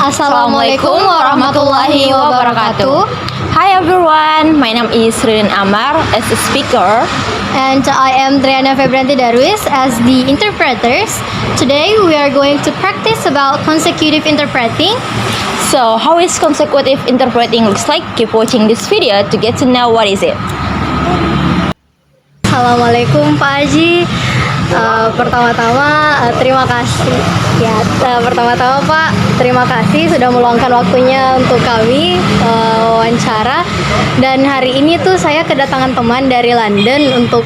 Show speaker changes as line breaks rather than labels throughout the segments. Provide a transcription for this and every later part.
Assalamualaikum warahmatullahi wabarakatuh.
Hi everyone, my name is Ririn Amar as a speaker.
And I am Triana Febranti Darwis as the interpreters. Today we are going to practice about consecutive interpreting.
So how is consecutive interpreting looks like? Keep watching this video to get to know what is it.
Assalamualaikum Pak Haji. Pertama-tama terima kasih ya. Pertama-tama Pak, terima kasih sudah meluangkan waktunya untuk kami wawancara. Dan hari ini tuh saya kedatangan teman dari London untuk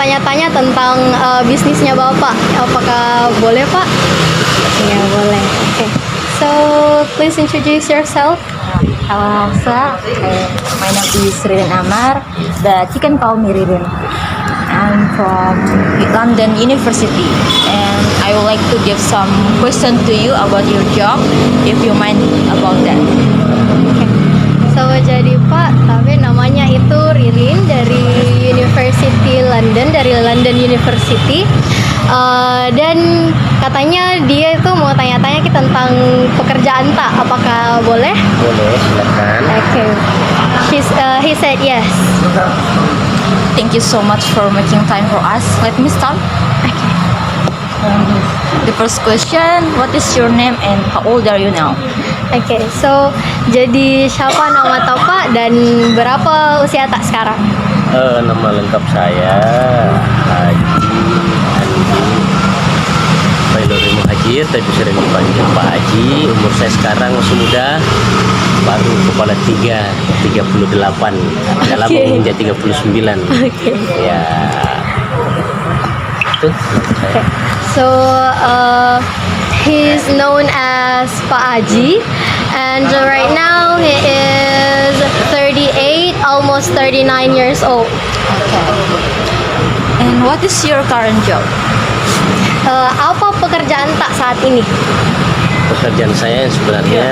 tanya-tanya tentang bisnisnya Bapak. Apakah boleh Pak? Ya boleh. Oke. So please introduce yourself.
Hello Elsa, my name is Ririn Amar, but you can call me Ririn. I'm from London University and I would like to give some question to you about your job, if you mind about that.
So jadi Pak, tapi namanya itu Ririn dari University London, dari London University. Dan katanya dia itu mau tanya-tanya kita tentang pekerjaan tak, apakah boleh?
Boleh, silakan.
Okay. He said yes.
Thank you so much for making time for us. Let me start.
Okay.
The first question, what is your name and how old are you now?
Okay, so jadi siapa nama Pak dan berapa usia tak sekarang?
Nama lengkap saya Haji Andi Bailuri Muhajir, tapi sering dipanggil Pak Haji. Umur saya sekarang masih muda, baru kepala 38. Dalam menjadi 39.
Okay.
Ya. Itu nama saya.
Okay. So he's known as Pak Haji, and right now he is 38, almost 39 years old.
Okay. And what is your current job?
Apa pekerjaan tak saat ini?
Pekerjaan saya sebenarnya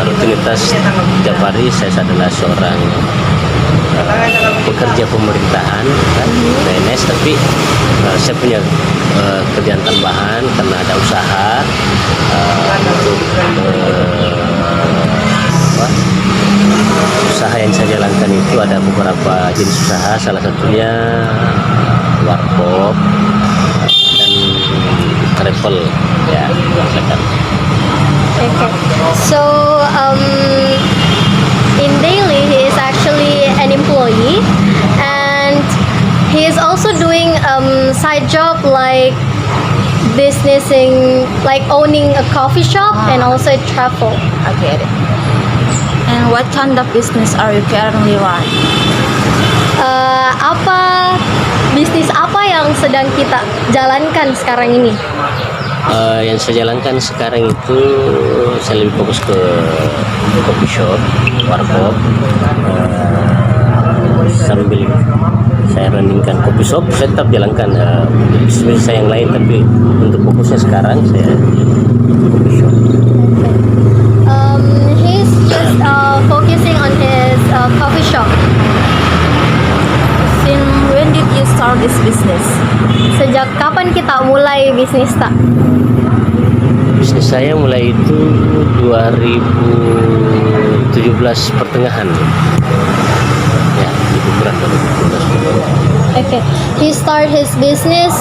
rutinitas tiap hari saya adalah seorang pekerja pemerintahan kan, PNS, tapi saya punya kerjaan tambahan karena ada usaha untuk usaha yang saya jalankan. Itu ada beberapa jenis usaha, salah satunya warkop dan travel ya, silakan.
Okay. So in daily he is actually an employee, and he is also doing side job like businessing, like owning a coffee shop and also travel.
I get it. And what kind of business are you currently running?
Bisnis apa yang sedang kita jalankan sekarang ini?
Yang saya jalankan sekarang itu saya lebih fokus ke coffee shop, warkop, sambil saya runningkan coffee shop. Saya tetap jalankan bisnis saya yang lain, tapi untuk fokusnya sekarang saya coffee shop.
He's just focusing on his coffee shop.
Since when did you start this business?
Sejak kapan kita mulai bisnis tak?
Bisnis saya mulai itu 2017 pertengahan. Ya, lebih kurang 2017.
Okay, he started his business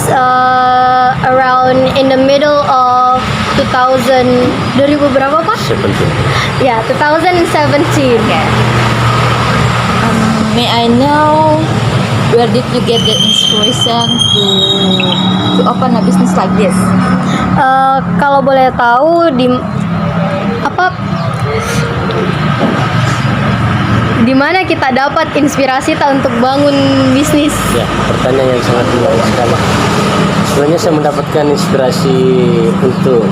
around in the middle of 2000 berapa Pak?
17.
Yeah, 2017.
Okay. May I know where did you get the inspiration to open a business like this?
Kalau boleh tahu di mana kita dapat inspirasi untuk bangun bisnis?
Ya, pertanyaan yang sangat menarik sekali. Sebenarnya saya mendapatkan inspirasi untuk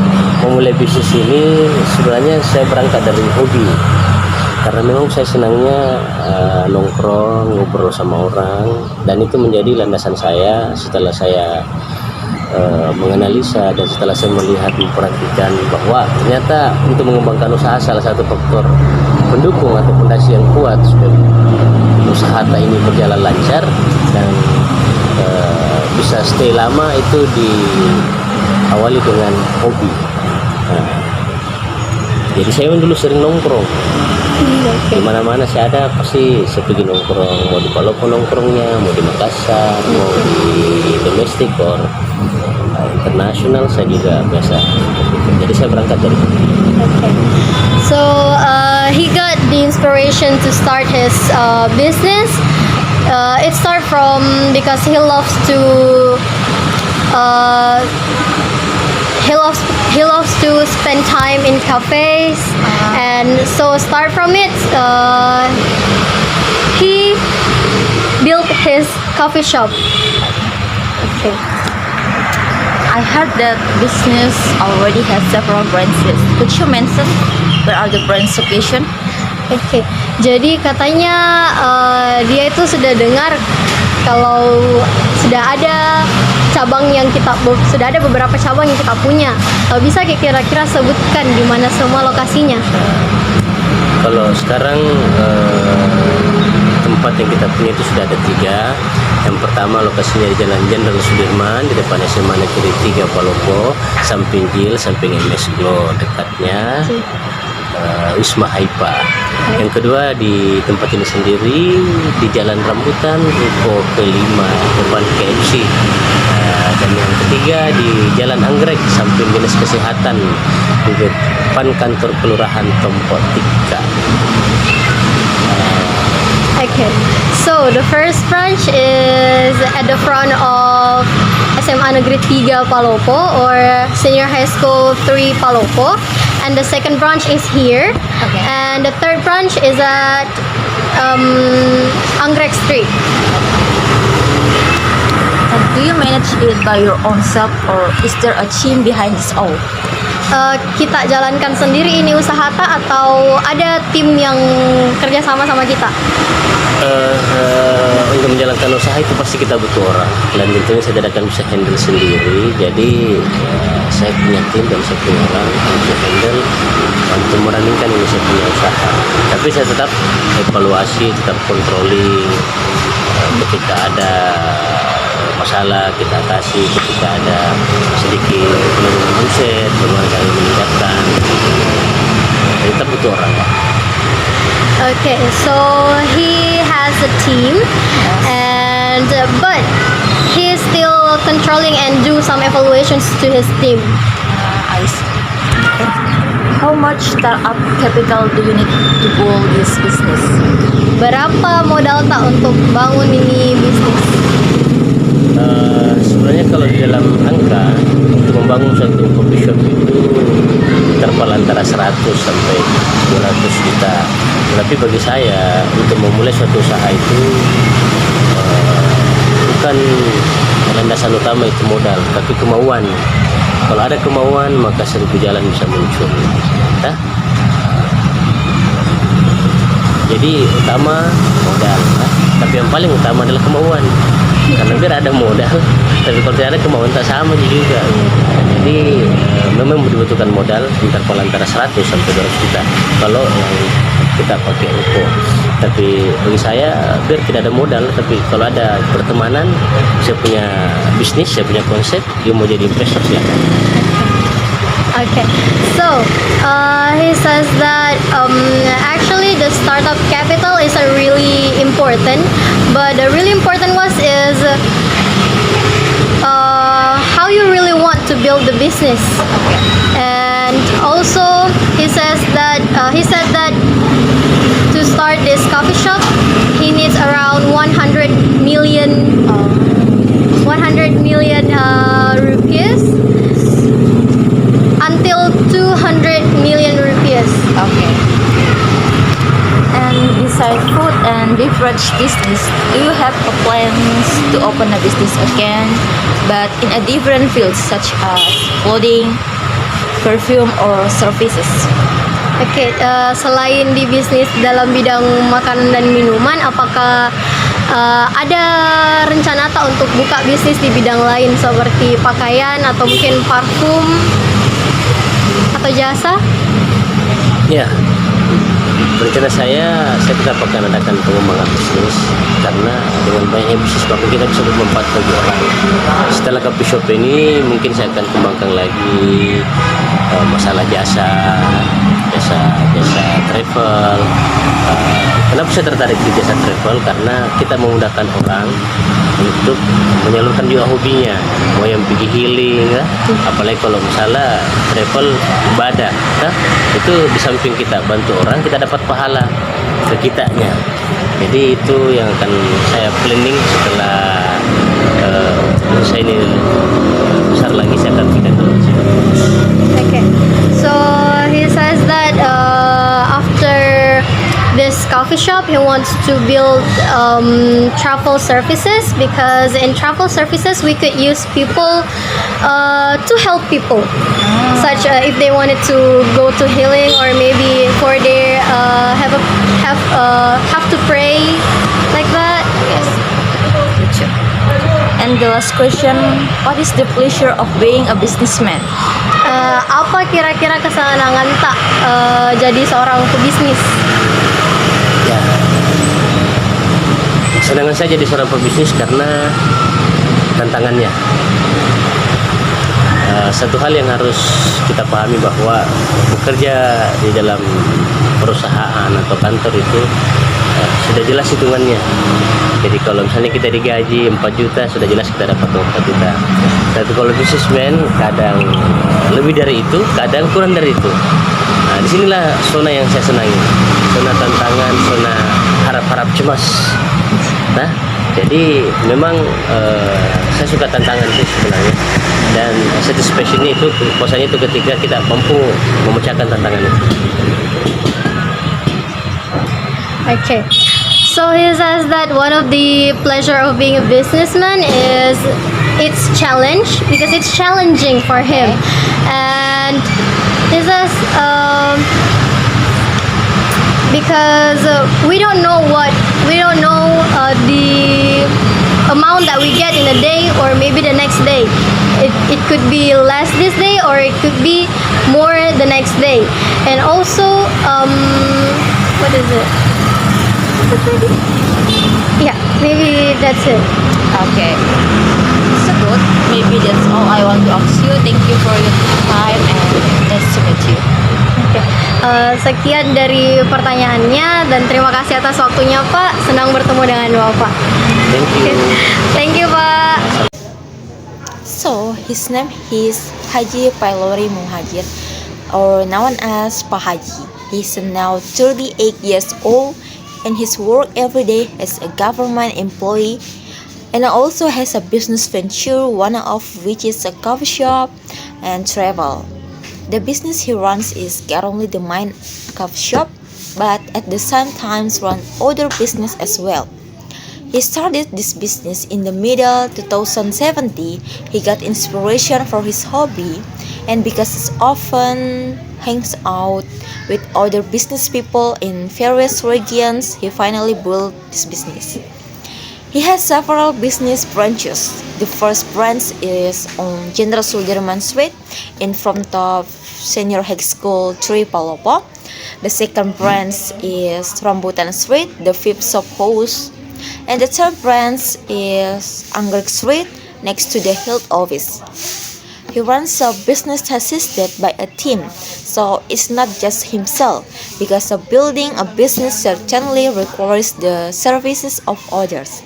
memulai bisnis ini. Sebenarnya saya berangkat dari hobi, karena memang saya senangnya nongkrong, ngobrol sama orang, dan itu menjadi landasan saya setelah saya menganalisa dan setelah saya melihat, memperhatikan bahwa ternyata untuk mengembangkan usaha salah satu faktor pendukung atau fondasi yang kuat supaya usaha ini berjalan lancar dan bisa stay lama itu diawali dengan hobi. Nah, jadi saya dulu sering nongkrong. Di mana-mana saya ada pasti saya pergi nongkrong, mau di Palopo nongkrongnya, mau di Makassar, mau di domestik or internasional saya juga biasa. Jadi saya berangkat dari situ.
Okay. So he got the inspiration to start his business. It started from because he loves to spend time in cafes, and so start from it. He built his coffee shop. Okay.
I heard that business already has several branches. Could you mention where are the branch location?
Oke, jadi katanya dia itu sudah dengar kalau sudah ada sudah ada beberapa cabang yang kita punya. Bisa kira-kira sebutkan di mana semua lokasinya?
Kalau sekarang tempat yang kita punya itu sudah ada 3. Yang pertama lokasinya di Jalan Jenderal Sudirman di depan SMA Negeri 3 Palopo, samping JIL, samping MS Glo dekatnya. Wisma Haifa. Yang kedua di tempat ini sendiri di Jalan Rambutan Ruko ke-5 depan KFC. Dan yang ketiga di Jalan Anggrek samping Dinas Kesehatan di depan kantor Kelurahan Tompok Tika.
Okay, so the first branch is at the front of SMA Negeri 3 Palopo or Senior High School 3 Palopo, and the second branch is here, and the third branch is at Anggrek Street.
And do you manage it by your own self or is there a team behind this all?
Kita jalankan sendiri ini usaha atau ada tim yang kerja sama kita?
Untuk menjalankan usaha itu pasti kita butuh orang, dan tentunya saya tidak akan bisa handle sendiri. Jadi saya punya tim dan saya punya orang untuk handle untuk merancangkan ini saya punya usaha. Tapi saya tetap evaluasi, tetap controlling. Ketika ada masalah kita atasi, ketika ada sedikit penurunan omset bagaimana cara meningkatkan. Kita butuh orang lah.
Okay, so he has a team, and but he is still controlling and do some evaluations to his team.
I see. How much startup capital do you need to build this business?
Berapa modal untuk bangun ini bisnis?
Sebenarnya kalau di dalam angka untuk membangun satu coffee shop itu terpaling antara 100 sampai 200 juta. Tapi bagi saya untuk memulai suatu usaha itu bukan landasan utama itu modal, tapi kemauan. Kalau ada kemauan maka 1000 jalan bisa muncul. Nah, jadi utama modal, tapi yang paling utama adalah kemauan. Karena biar ada modal, tapi kalau tidak ada kemauan tak sama juga. Jadi memang dibutuhkan modal antara 100 sampai 200 juta kalau yang kita pakai UKO. Tapi bagi saya biar tidak ada modal, tapi kalau ada pertemanan, saya punya bisnis, saya punya konsep, dia mau jadi investor silakan.
Okay, so he says that actually the startup capital is a really important, but the really important was is how you really want to build the business, and also he said that to start this coffee shop he needs around 100 million rupiah until 200 million rupiah.
Okay. And besides food and beverage business, do you have plans to open a business again, but in a different field such as clothing, perfume, or services?
Oke, selain di bisnis dalam bidang makanan dan minuman, apakah ada rencana untuk buka bisnis di bidang lain seperti pakaian atau mungkin parfum atau jasa?
Ya, rencana saya tetap akan adakan pengembangan bisnis karena dengan banyaknya bisnis maka kita bisa bermanfaat bagi orang. Setelah coffee shop ini mungkin saya akan kembangkan lagi masalah jasa travel. Kenapa saya tertarik di jasa travel? Karena kita memudahkan orang untuk menyalurkan juga hobinya, mau yang pergi healing ya. Apalagi kalau misalnya travel ibadah ya. Itu di samping kita bantu orang, kita dapat pahala ke kitanya. Jadi itu yang akan saya planning setelah saya ini besar lagi, saya akan pindah ke sini.
Okay, so he says that after this coffee shop, he wants to build travel services, because in travel services we could use people to help people, such if they wanted to go to healing or maybe for their have to pray like that. Yes.
And the last question, what is the pleasure of being a businessman?
Apa kira-kira kesenangan tak jadi seorang pebisnis?
Ya, senang saya jadi seorang pebisnis karena tantangannya. Satu hal yang harus kita pahami bahwa bekerja di dalam perusahaan atau kantor itu sudah jelas hitungannya. Jadi kalau misalnya kita digaji 4 juta, sudah jelas kita dapat 4 juta. Tapi kalau businessman kadang lebih dari itu, kadang kurang dari itu. Nah, disinilah zona yang saya senangi, zona tantangan, zona harap-harap cemas. Nah, jadi memang saya suka tantangan itu sebenarnya, dan satisfaction itu puasanya itu ketika kita mampu memecahkan tantangan itu.
Okay. So he says that one of the pleasure of being a businessman is it's challenge, because it's challenging for him. And he says because we don't know the amount that we get in a day or maybe the next day. It could be less this day or it could be more the next day. And also what is it? Yeah, maybe that's it.
Okay. So good. Maybe that's all I want to ask you. Thank you for your time and nice to meet you.
Sekian dari pertanyaannya dan terima kasih atas waktunya Pak. Senang bertemu dengan Bapak.
Thank you.
Thank you Pak.
So his name is Haji Pailori Muhajir, or known as Pak Haji. He's now 38 years old and his work every day as a government employee, and also has a business venture, one of which is a coffee shop and travel. The business he runs is not only the main coffee shop, but at the same time run other business as well. He started this business in the middle 2017. He got inspiration for his hobby, and because he often hangs out with other business people in various regions, he finally built this business. He has several business branches. The first branch is on Jenderal Sudirman Street in front of Senior High School 3 Palopo. The second branch is Rambutan Street, the fifth shop house. And the third branch is Anggrek Street next to the Health Office. He runs a business assisted by a team, so it's not just himself, because building a business certainly requires the services of others.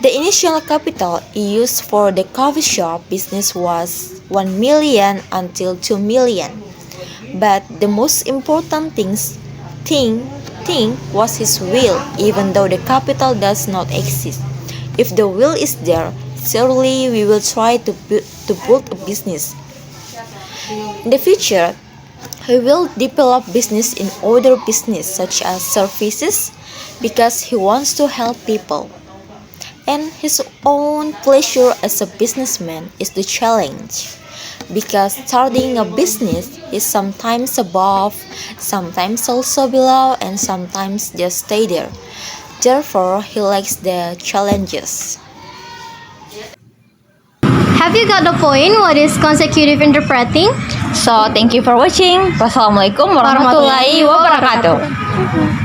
The initial capital he used for the coffee shop business was 1 million until 2 million. But the most important thing was his will, even though the capital does not exist. If the will is there, surely we will try to build a business. In the future, he will develop business in other business such as services, because he wants to help people. And his own pleasure as a businessman is the challenge, because starting a business is sometimes above, sometimes also below, and sometimes just stay there. Therefore, he likes the challenges.
have you got the point? What is consecutive interpreting?
So thank you for watching. Wassalamualaikum warahmatullahi wabarakatuh.